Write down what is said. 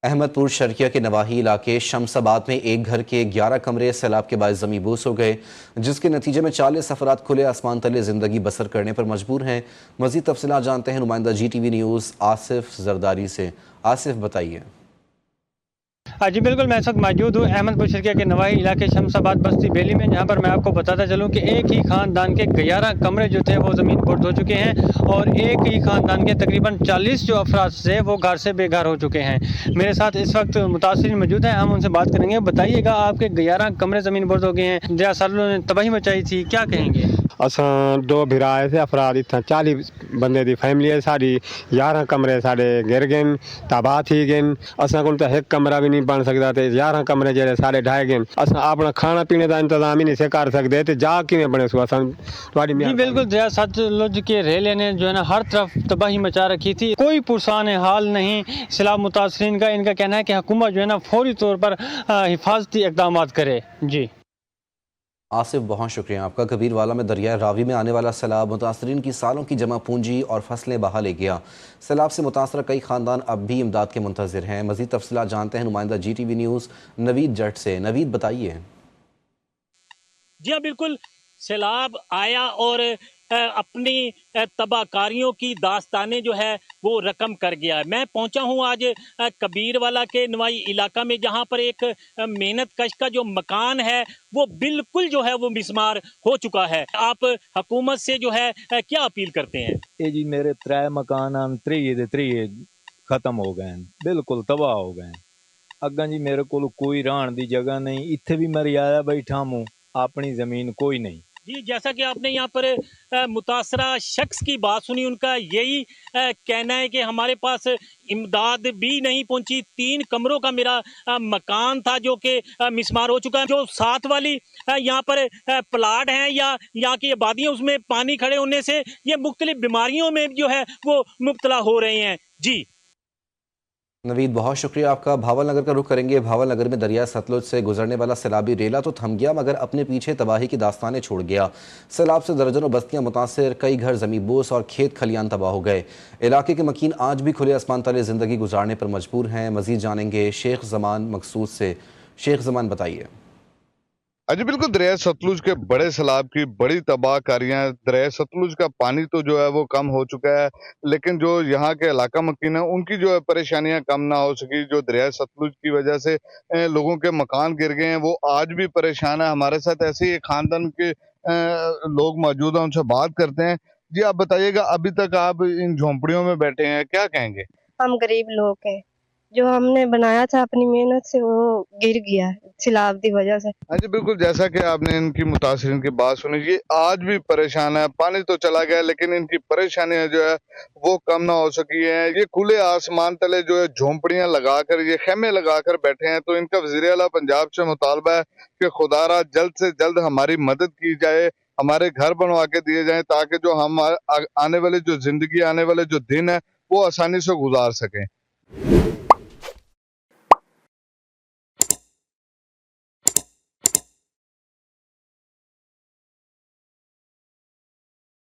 अहमदपुर शर्किया के नवाही इलाके शमसाबाद में एक घर के 11 कमरे सैलाब के बायस ज़मींबोस हो गए, जिसके नतीजे में 40 अफराद खुले आसमान तले ज़िंदगी बसर करने पर मजबूर हैं। मज़ीद तफसीलात जानते हैं नुमाइंदा GTV न्यूज़ आसिफ जरदारी से। आसिफ, बताइए। जी बिल्कुल, मैं इस वक्त मौजूद हूँ अहमदपुर शर्किया के नवाही इलाके शमसाबाद बस्ती बेली में, जहाँ पर मैं आपको बताता चलूँ कि एक ही ख़ानदान के 11 कमरे जो थे वो ज़मीन बुर्द हो चुके हैं और एक ही ख़ानदान के तकरीबन 40 जो अफराद से वो घर से बेघर हो चुके हैं। मेरे साथ इस वक्त मुतासिरीन मौजूद हैं, हम उनसे बात करेंगे। बताइएगा, आपके 11 कमरे ज़मीन बुर्द हो गए हैं, दरिया सतलुज ने तबाही मचाई थी, क्या कहेंगे? असां दो भिराए से अफराद इतना 40 बंदे की फैमिली है साड़ी। 11 कमरे साढ़े गिर गए, तबाह थी गए। असां को तो एक कमरा भी नहीं बन सकता, तो 11 कमरे जो सारे ढाए गए। असां अपना खाना पीने का इंतजाम ही नहीं से कर सकते, तो जा किवें बने सो असां जी बिल्कुल, दरिया सतलुज के रेले ने जो है ना हर तरफ तबाही मचा रखी थी, कोई पुरसान हाल नहीं सैलाब मुतासरीन का। इनका कहना है कि हुकूमत जो है ना फौरी तौर पर हिफाजती इक़दाम करे। जी आसिफ, बहुत शुक्रिया आपका। कबीरवाला में दरिया रावी में आने वाला सैलाब मुतासरीन की सालों की जमा पूंजी और फसलें बहा ले गया। सैलाब से मुतासर कई ख़ानदान अब भी इमदाद के मुंतज़िर हैं। मज़ीद तफसीलात जानते हैं नुमाइंदा GTV न्यूज़ नवीद जट से। नवीद, बताइए। जी हाँ बिल्कुल, सैलाब आया और अपनी तबाहकारियों की दास्तानें जो है वो रकम कर गया है। मैं पहुंचा हूं आज कबीरवाला के नवाई इलाका में, जहां पर एक मेहनत कश का जो मकान है वो बिल्कुल जो है वो मिसमार हो चुका है। आप हुकूमत से जो है क्या अपील करते हैं? ये जी मेरे 3 मकान त्रिये खत्म हो गए, बिल्कुल तबाह हो गए। अग्गा जी मेरे को कोई रहने की जगह नहीं, इत्थे भी मैं रियाया बैठा हूँ, अपनी ज़मीन कोई नहीं। जी, जैसा कि आपने यहाँ पर मुतासरा शख्स की बात सुनी, उनका यही कहना है कि हमारे पास इमदाद भी नहीं पहुंची। 3 कमरों का मेरा मकान था जो कि मिसमार हो चुका है। जो साथ वाली यहाँ पर प्लाट हैं या यहाँ की आबादियाँ, उसमें पानी खड़े होने से ये मुख्तलिफ बीमारियों में जो है वो मुब्तला हो रहे हैं। जी नवीद, बहुत शुक्रिया आपका। भावल नगर का रुख करेंगे। भावल नगर में दरिया सतलुज से गुजरने वाला सैलाबी रेला तो थम गया, मगर अपने पीछे तबाही की दास्तानें छोड़ गया। सैलाब से दर्जनों बस्तियां मुतासर, कई घर ज़मींबोस और खेत खलियान तबाह हो गए। इलाके के मकीन आज भी खुले आसमान तले ज़िंदगी गुजारने पर मजबूर हैं। मज़ीद जानेंगे शेख ज़मान मकसूद से। शेख ज़मान, बताइए। जी बिल्कुल, दरिया सतलुज के बड़े सैलाब की बड़ी तबाहकारियां। दरिया सतलुज का पानी तो जो है वो कम हो चुका है, लेकिन जो यहाँ के इलाका मकीन है उनकी जो है परेशानियां कम ना हो सकी। जो दरिया सतलुज की वजह से लोगों के मकान गिर गए हैं, वो आज भी परेशान है। हमारे साथ ऐसे ही खानदान के लोग मौजूद हैं, उनसे बात करते हैं। जी आप बताइएगा, अभी तक आप इन झोंपड़ियों में बैठे हैं, क्या कहेंगे? हम गरीब लोग हैं, जो हमने बनाया था अपनी मेहनत से वो गिर गया सैलाब की वजह से। हाँ जी बिल्कुल, जैसा कि आपने इनकी मुतासिरीन की बात सुनी, ये आज भी परेशान है। पानी तो चला गया, लेकिन इनकी परेशानियां जो है वो कम ना हो सकी है। ये खुले आसमान तले जो है झोंपड़ियां लगाकर, ये खेमे लगाकर बैठे हैं। तो इनका वज़ीर आला पंजाब से मुतालबा है कि खुदारा जल्द से जल्द हमारी मदद की जाए, हमारे घर बनवा के दिए जाए, ताकि जो हम आने वाले जो जिंदगी, आने वाले जो दिन है वो आसानी से गुजार सकें।